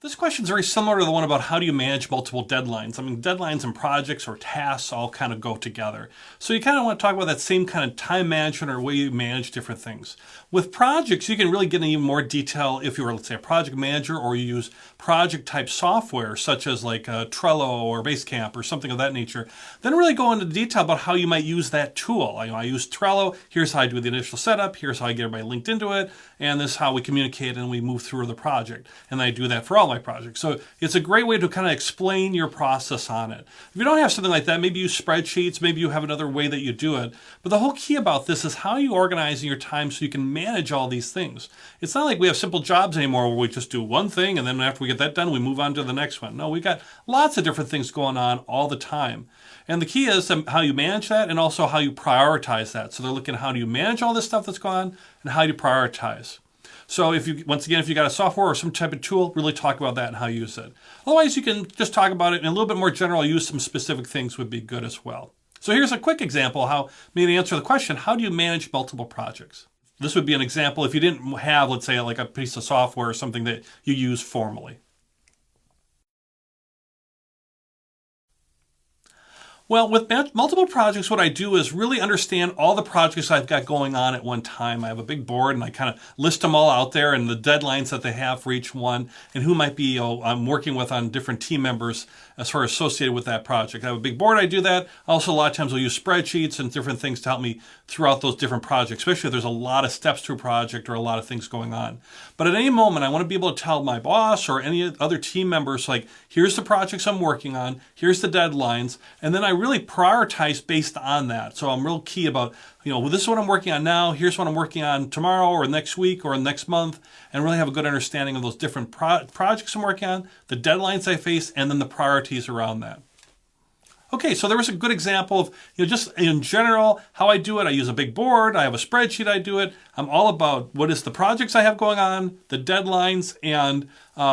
This question is very similar to the one about how do you manage multiple deadlines. I mean, deadlines and projects or tasks all kind of go together. So you kind of want to talk about that same kind of time management or way you manage different things. With projects, you can really get into even more detail if you were, let's say, a project manager or you use project type software such as like Trello or Basecamp or something of that nature. Then really go into detail about how you might use that tool. I use Trello. Here's how I do the initial setup. Here's how I get everybody linked into it. And this is how we communicate and we move through the project. And I do that for all my projects. So it's a great way to kind of explain your process on it. If you don't have something like that, maybe use spreadsheets, maybe you have another way that you do it. But the whole key about this is how you organize your time so you can manage all these things. It's not like we have simple jobs anymore where we just do one thing and then after we get that done, we move on to the next one. No, we've got lots of different things going on all the time. And the key is how you manage that and also how you prioritize that. So they're looking at how do you manage all this stuff that's going on and how do you prioritize. So if you, once again, if you got a software or some type of tool, really talk about that and how you use it. Otherwise, you can just talk about it in a little bit more general, use some specific things would be good as well. So here's a quick example how maybe to answer the question, how do you manage multiple projects? This would be an example if you didn't have, let's say, like a piece of software or something that you use formally. Well, with multiple projects, what I do is really understand all the projects I've got going on at one time. I have a big board and I kind of list them all out there and the deadlines that they have for each one and who might be I'm working with on different team members as far as associated with that project. I have a big board, I do that. Also, a lot of times I'll use spreadsheets and different things to help me throughout those different projects, especially if there's a lot of steps to a project or a lot of things going on. But at any moment, I want to be able to tell my boss or any other team members, like, here's the projects I'm working on, here's the deadlines, and then I really prioritize based on that. So I'm real key about, well, this is what I'm working on now, here's what I'm working on tomorrow or next week or next month, and really have a good understanding of those different projects I'm working on, the deadlines I face, and then the priorities around that. Okay, so there was a good example of, just in general, how I do it. I use a big board, I have a spreadsheet, I do it. I'm all about what is the projects I have going on, the deadlines, and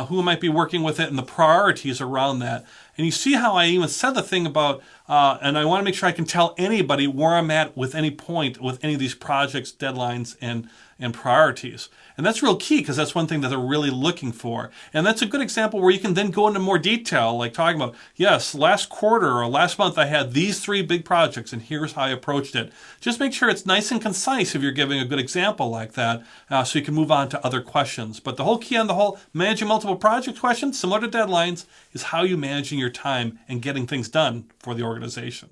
who might be working with it, and the priorities around that. And you see how I even said the thing about, and I want to make sure I can tell anybody where I'm at with any point with any of these projects, deadlines, and priorities. And that's real key because that's one thing that they're really looking for. And that's a good example where you can then go into more detail, like talking about, yes, last quarter or last month I had these 3 big projects and here's how I approached it. Just make sure it's nice and concise if you're giving a good example like that so you can move on to other questions. But the whole key on the whole managing multiple project questions, similar to deadlines, is how you managing your time and getting things done for the organization.